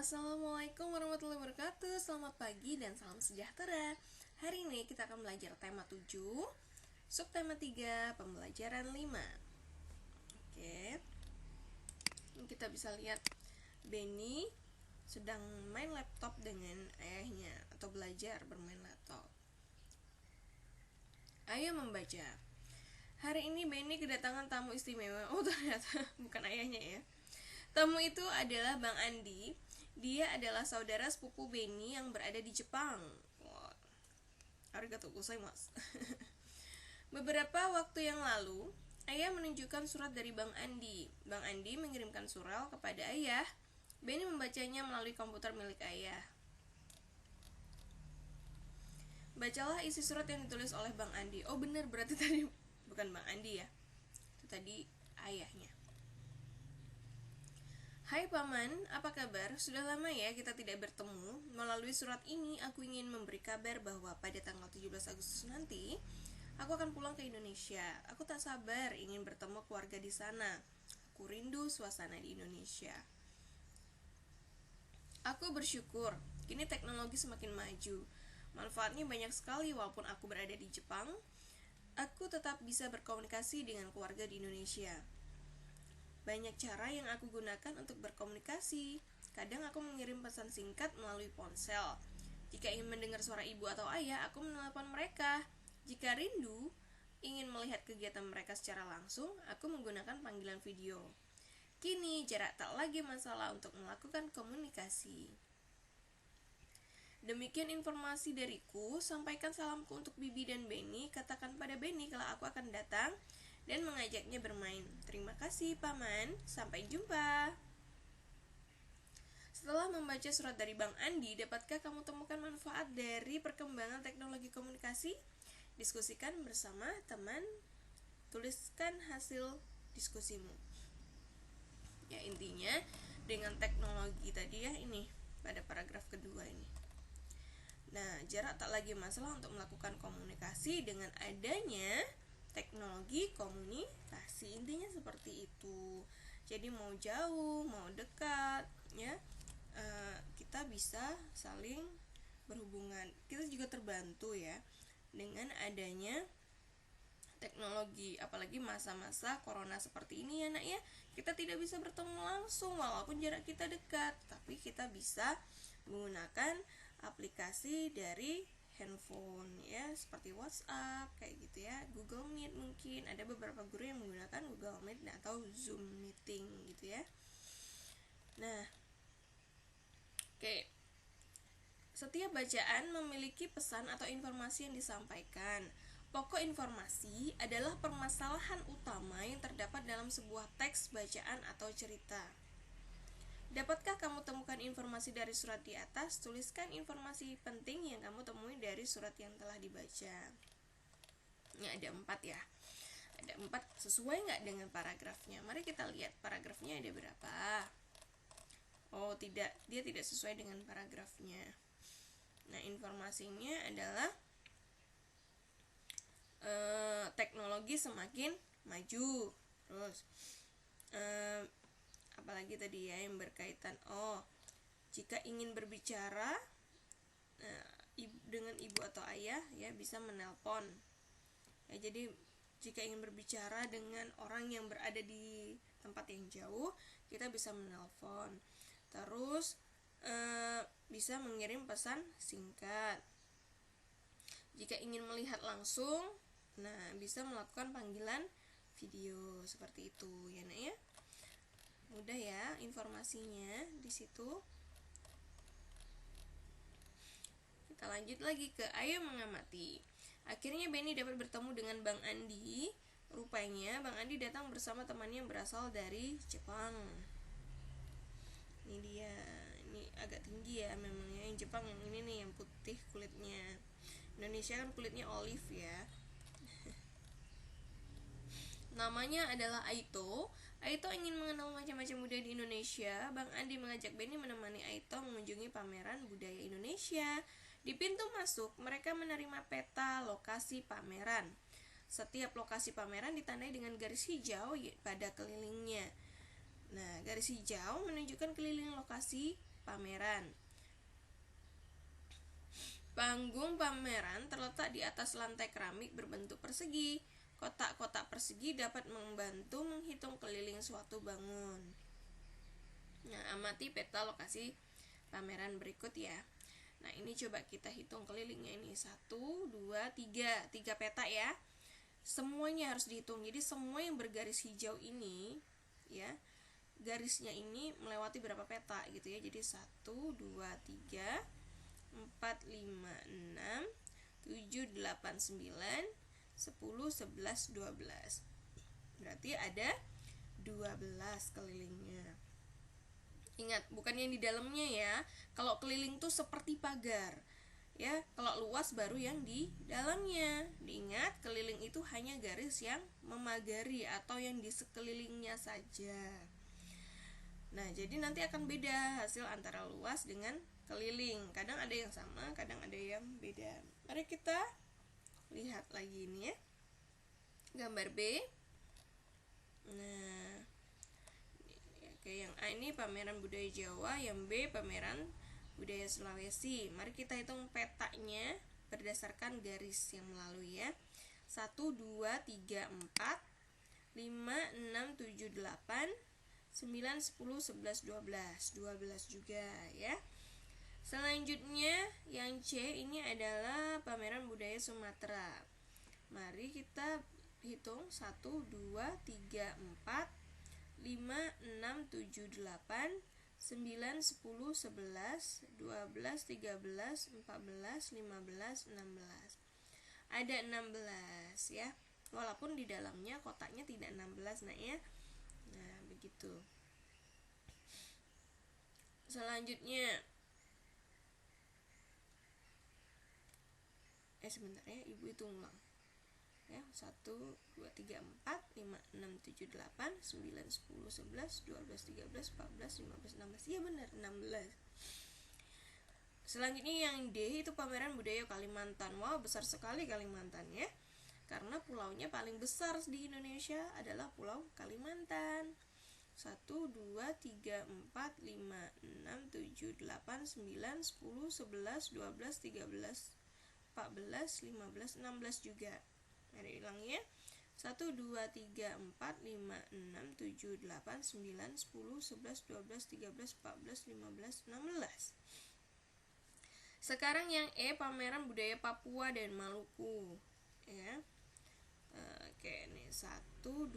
Assalamualaikum warahmatullahi wabarakatuh. Selamat pagi dan salam sejahtera. Hari ini kita akan belajar tema 7, subtema 3, pembelajaran 5. Oke. Kita bisa lihat Benny sedang main laptop dengan ayahnya atau belajar bermain laptop. Ayah membaca. Hari ini Benny kedatangan tamu istimewa. Oh, ternyata bukan ayahnya ya. Tamu itu adalah Bang Andi. Dia adalah saudara sepupu Benny yang berada di Jepang. Wah, arigatou gozaimasu. Beberapa waktu yang lalu, ayah menunjukkan surat dari Bang Andi. Bang Andi mengirimkan surat kepada ayah. Benny membacanya melalui komputer milik ayah. Bacalah isi surat yang ditulis oleh Bang Andi. Oh benar, berarti tadi bukan Bang Andi ya. Itu tadi ayahnya. Hai Paman, apa kabar? Sudah lama ya kita tidak bertemu. Melalui surat ini aku ingin memberi kabar bahwa pada tanggal 17 Agustus nanti aku akan pulang ke Indonesia. Aku tak sabar ingin bertemu keluarga di sana. Aku rindu suasana di Indonesia. Aku bersyukur kini teknologi semakin maju. Manfaatnya banyak sekali. Walaupun aku berada di Jepang, aku tetap bisa berkomunikasi dengan keluarga di Indonesia. Banyak cara yang aku gunakan untuk berkomunikasi. Kadang aku mengirim pesan singkat melalui ponsel. Jika ingin mendengar suara ibu atau ayah, aku menelepon mereka. Jika rindu, ingin melihat kegiatan mereka secara langsung, aku menggunakan panggilan video. Kini, jarak tak lagi masalah untuk melakukan komunikasi. Demikian informasi dariku. Sampaikan salamku untuk Bibi dan Benny. Katakan pada Benny kalau aku akan datang dan mengajaknya bermain. Terima kasih Paman, sampai jumpa. Setelah membaca surat dari Bang Andi, dapatkah kamu temukan manfaat dari perkembangan teknologi komunikasi? Diskusikan bersama teman. Tuliskan hasil diskusimu. Ya, intinya dengan teknologi tadi ya, ini pada paragraf kedua ini. Nah, jarak tak lagi masalah untuk melakukan komunikasi dengan adanya teknologi komunikasi. Intinya seperti itu. Jadi mau jauh, mau dekat, ya, kita bisa saling berhubungan. Kita juga terbantu ya dengan adanya teknologi. Apalagi masa-masa corona seperti ini ya nak ya. Kita tidak bisa bertemu langsung walaupun jarak kita dekat, tapi kita bisa menggunakan aplikasi dari handphone ya, seperti WhatsApp kayak gitu ya, Google Meet. Mungkin ada beberapa guru yang menggunakan Google Meet atau Zoom meeting gitu ya. Nah, oke. Setiap bacaan memiliki pesan atau informasi yang disampaikan. Pokok informasi adalah permasalahan utama yang terdapat dalam sebuah teks bacaan atau cerita. Dapatkah kamu temukan informasi dari surat di atas? Tuliskan informasi penting yang kamu temui dari surat yang telah dibaca. Ini ada 4 ya. Ada 4, sesuai nggak dengan paragrafnya? Mari kita lihat paragrafnya ada berapa. Oh tidak, dia tidak sesuai dengan paragrafnya. Nah, informasinya adalah teknologi semakin maju. Terus apalagi tadi ya yang berkaitan, jika ingin berbicara dengan ibu atau ayah ya bisa menelpon ya. Jadi jika ingin berbicara dengan orang yang berada di tempat yang jauh, kita bisa menelpon. Terus bisa mengirim pesan singkat. Jika ingin melihat langsung, nah bisa melakukan panggilan video seperti itu ya nak ya. Mudah ya informasinya di situ. Kita lanjut lagi ke ayo mengamati. Akhirnya Benny dapat bertemu dengan Bang Andi. Rupanya Bang Andi datang bersama temannya yang berasal dari Jepang. Ini dia, ini agak tinggi ya memangnya. Yang Jepang yang ini nih, yang putih kulitnya. Indonesia kan kulitnya olive ya. Namanya adalah Aito. Aito ingin mengenal macam-macam budaya di Indonesia. Bang Andi mengajak Benny menemani Aito mengunjungi pameran budaya Indonesia. Di pintu masuk, mereka menerima peta lokasi pameran. Setiap lokasi pameran ditandai dengan garis hijau pada kelilingnya. Nah, garis hijau menunjukkan keliling lokasi pameran. Panggung pameran terletak di atas lantai keramik berbentuk persegi. Kotak-kotak persegi dapat membantu menghitung keliling suatu bangun. Nah, amati peta lokasi pameran berikut ya. Nah, ini coba kita hitung kelilingnya ini. 1, 2, 3. 3 peta ya. Semuanya harus dihitung. Jadi semua yang bergaris hijau ini ya, garisnya ini melewati berapa peta gitu ya. Jadi 1, 2, 3, 4, 5, 6, 7, 8, 9, 10, 11, 12. Berarti ada 12 kelilingnya. Ingat, bukan yang di dalamnya ya. Kalau keliling tuh seperti pagar ya, kalau luas baru yang di dalamnya. Diingat, keliling itu hanya garis yang memagari atau yang di sekelilingnya saja. Nah, jadi nanti akan beda hasil antara luas dengan keliling. Kadang ada yang sama, kadang ada yang beda. Mari kita lihat lagi ini ya. Gambar B. Nah, oke, yang A ini pameran budaya Jawa, yang B pameran budaya Sulawesi. Mari kita hitung petanya berdasarkan garis yang melalui ya. 1, 2, 3, 4, 5, 6, 7, 8, 9, 10, 11, 12. 12 juga ya. Selanjutnya yang C ini adalah pameran budaya Sumatera. Mari kita hitung 1, 2, 3, 4, 5, 6, 7, 8, 9, 10, 11, 12, 13, 14, 15, 16. Ada 16 ya. Walaupun di dalamnya kotaknya tidak 16 nah ya. Nah, begitu. Selanjutnya sebentar ya, Ibu hitung ulang. Ya, 1, 2, 3, 4, 5, 6, 7, 8, 9, 10, 11, 12, 13, 14, 15, 16. Iya benar, 16. Selanjutnya yang D itu pameran budaya Kalimantan. Wow, besar sekali Kalimantan ya. Karena pulaunya paling besar di Indonesia adalah Pulau Kalimantan. 1, 2, 3, 4, 5, 6, 7, 8, 9, 10, 11, 12, 13, 14, 15, 16 juga. Mari ulangi ya. 1, 2, 3, 4, 5, 6, 7, 8, 9, 10, 11, 12, 13, 14, 15, 16. Sekarang yang E pameran budaya Papua dan Maluku ya. Oke, nih 1, 2,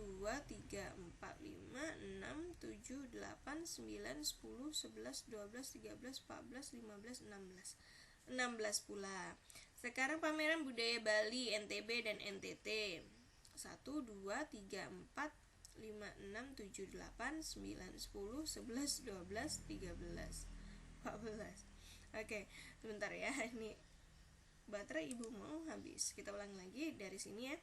3, 4, 5, 6, 7, 8, 9, 10, 11, 12, 13, 14, 15, 16. 16 pula. Sekarang pameran budaya Bali, NTB dan NTT. 1, 2, 3, 4, 5, 6, 7, 8, 9, 10, 11, 12, 13, 14. Oke, sebentar ya, ini baterai Ibu mau habis. Kita ulang lagi dari sini ya.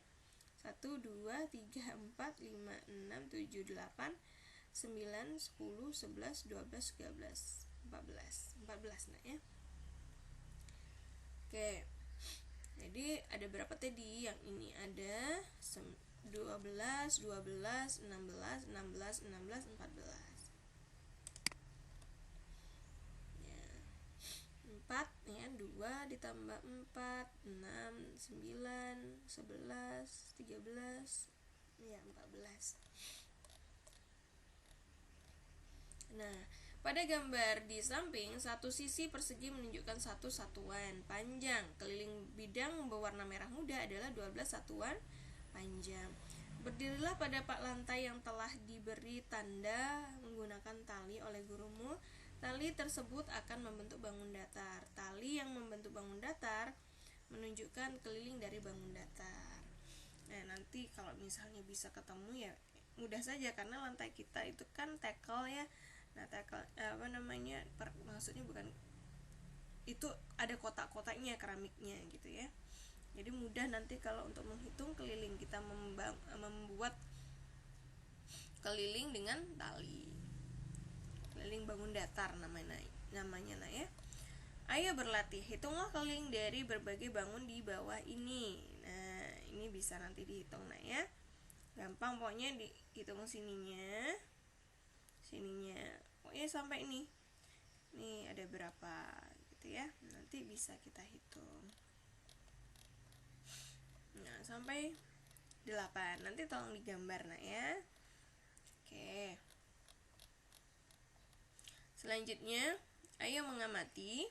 1, 2, 3, 4, 5, 6, 7, 8, 9, 10, 11, 12, 13, 14. 14 nah ya. Oke. Jadi ada berapa tadi? Yang ini ada 12, 12, 16, 16, 16, 14. Ya. 4 ya, 2 ditambah 4, 6, 9, 11, 13, ya 14. Nah, pada gambar di samping, satu sisi persegi menunjukkan satu satuan panjang. Keliling bidang berwarna merah muda adalah 12 satuan panjang. Berdirilah pada lantai yang telah diberi tanda menggunakan tali oleh gurumu. Tali tersebut akan membentuk bangun datar. Tali yang membentuk bangun datar menunjukkan keliling dari bangun datar. Nah, nanti kalau misalnya bisa ketemu ya mudah saja karena lantai kita itu kan tekel ya. Nah, maksudnya bukan itu, ada kotak-kotaknya, keramiknya gitu ya. Jadi mudah nanti kalau untuk menghitung keliling, kita membuat keliling dengan tali. Keliling bangun datar namanya nah ya. Ayo berlatih, hitunglah keliling dari berbagai bangun di bawah ini. Nah, ini bisa nanti dihitung nah ya. Gampang pokoknya, dihitung sininya pokoknya sampai ini. Nih ada berapa gitu ya. Nanti bisa kita hitung. Nah, sampai 8. Nanti tolong digambar ya. Oke. Selanjutnya, ayo mengamati.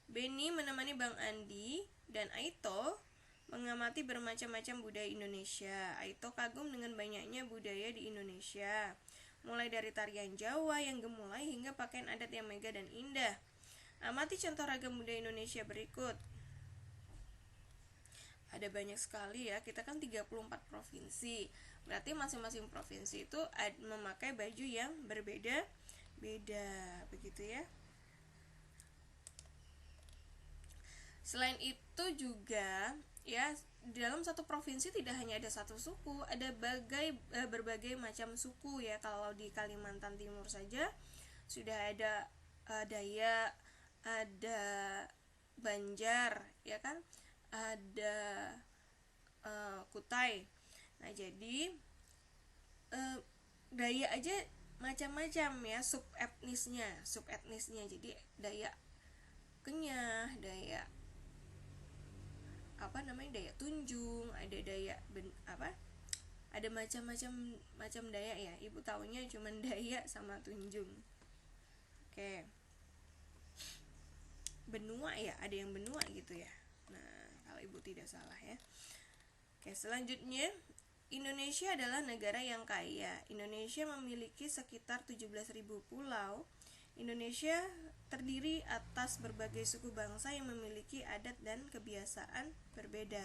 Beni menemani Bang Andi dan Aito mengamati bermacam-macam budaya Indonesia. Aito kagum dengan banyaknya budaya di Indonesia, mulai dari tarian Jawa yang gemulai hingga pakaian adat yang megah dan indah. Amati contoh ragam budaya Indonesia berikut. Ada banyak sekali ya, kita kan 34 provinsi. Berarti masing-masing provinsi itu memakai baju yang berbeda-beda, begitu ya. Selain itu juga ya, di dalam satu provinsi tidak hanya ada satu suku, ada berbagai macam suku ya. Kalau di Kalimantan Timur saja sudah ada Dayak, ada Banjar ya kan, ada Kutai. Nah, jadi Dayak aja macam-macam ya, subetnisnya. Jadi Dayak Kenyah, Dayak Dayak Tunjung, ada Dayak ada macam Dayak ya. Ibu taunya cuma Dayak sama Tunjung. Oke. Benua ya, ada yang benua gitu ya. Nah, kalau ibu tidak salah ya. Oke, selanjutnya, Indonesia adalah negara yang kaya. Indonesia memiliki sekitar 17.000 pulau. Indonesia terdiri atas berbagai suku bangsa yang memiliki adat dan kebiasaan berbeda.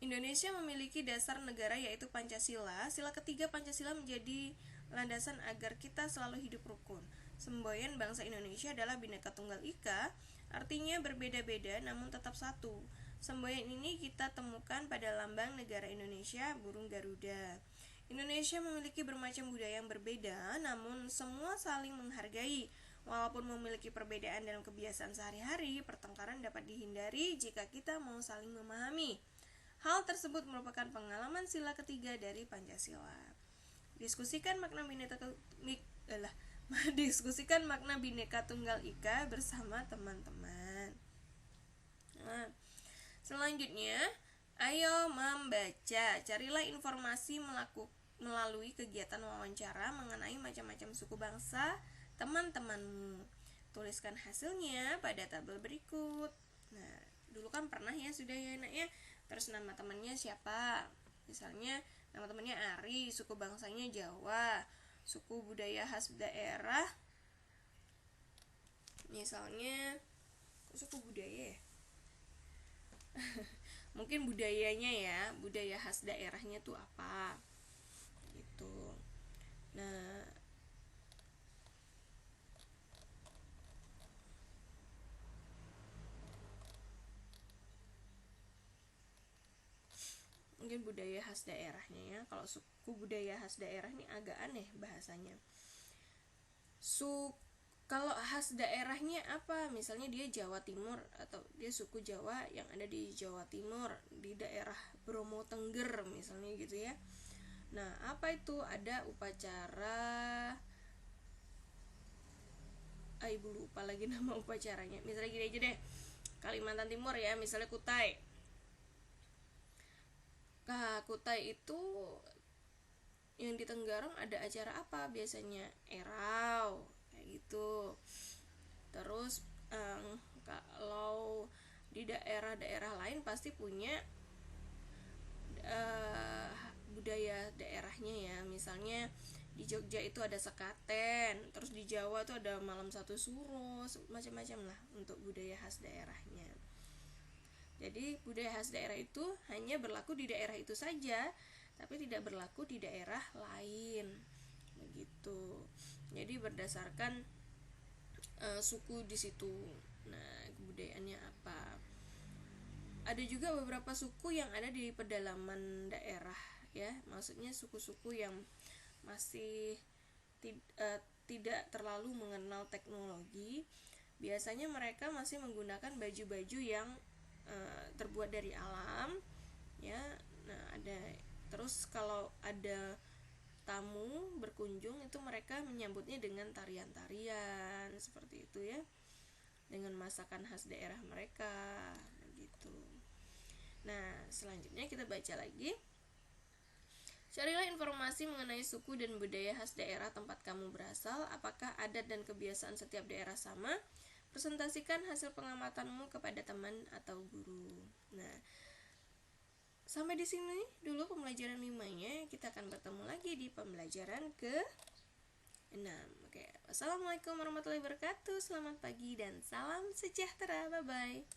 Indonesia memiliki dasar negara yaitu Pancasila. Sila ketiga Pancasila menjadi landasan agar kita selalu hidup rukun. Semboyan bangsa Indonesia adalah Bhinneka Tunggal Ika, artinya berbeda-beda namun tetap satu. Semboyan ini kita temukan pada lambang negara Indonesia, burung Garuda. Indonesia memiliki bermacam budaya yang berbeda, namun semua saling menghargai. Walaupun memiliki perbedaan dalam kebiasaan sehari-hari, pertengkaran dapat dihindari jika kita mau saling memahami. Hal tersebut merupakan pengalaman sila ketiga dari Pancasila. Diskusikan makna Bhinneka Tunggal Ika bersama teman-teman. Nah, selanjutnya, ayo membaca. Carilah informasi melalui kegiatan wawancara mengenai macam-macam suku bangsa teman-temanmu. Tuliskan hasilnya pada tabel berikut. Nah, dulu kan pernah ya, sudah ya nak ya. Terus nama temannya siapa? Misalnya nama temannya Ari, suku bangsanya Jawa, suku budaya khas daerah. Misalnya, suku budaya ya? Mungkin budayanya ya, budaya khas daerahnya tuh apa gitu. Nah, mungkin budaya khas daerahnya ya. Kalau suku budaya khas daerah ini agak aneh bahasanya. Kalau khas daerahnya apa? Misalnya dia Jawa Timur atau dia suku Jawa yang ada di Jawa Timur, di daerah Bromo Tengger misalnya gitu ya. Nah, apa itu? Ada upacara, ibu lupa lagi nama upacaranya. Misalnya gini aja deh, Kalimantan Timur ya, misalnya Kutai. Kutai itu yang di Tenggarong ada acara apa biasanya? Erau kayak gitu. Terus kalau di daerah-daerah lain pasti punya budaya daerahnya ya. Misalnya di Jogja itu ada sekaten, terus di Jawa itu ada malam satu suro, macam-macam lah untuk budaya khas daerahnya. Jadi budaya khas daerah itu hanya berlaku di daerah itu saja, tapi tidak berlaku di daerah lain, begitu. Jadi berdasarkan suku di situ. Nah, kebudayaannya apa? Ada juga beberapa suku yang ada di pedalaman daerah ya, maksudnya suku-suku yang masih tidak terlalu mengenal teknologi. Biasanya mereka masih menggunakan baju-baju yang terbuat dari alam ya. Nah, ada terus kalau ada tamu berkunjung itu mereka menyambutnya dengan tarian-tarian seperti itu ya, dengan masakan khas daerah mereka begitu. Nah, selanjutnya kita baca lagi. Carilah informasi mengenai suku dan budaya khas daerah tempat kamu berasal. Apakah adat dan kebiasaan setiap daerah sama? Presentasikan hasil pengamatanmu kepada teman atau guru. Nah, sampai di sini dulu pembelajaran 5-nya. Kita akan bertemu lagi di pembelajaran ke-6. Oke, wassalamualaikum warahmatullahi wabarakatuh. Selamat pagi dan salam sejahtera. Bye bye.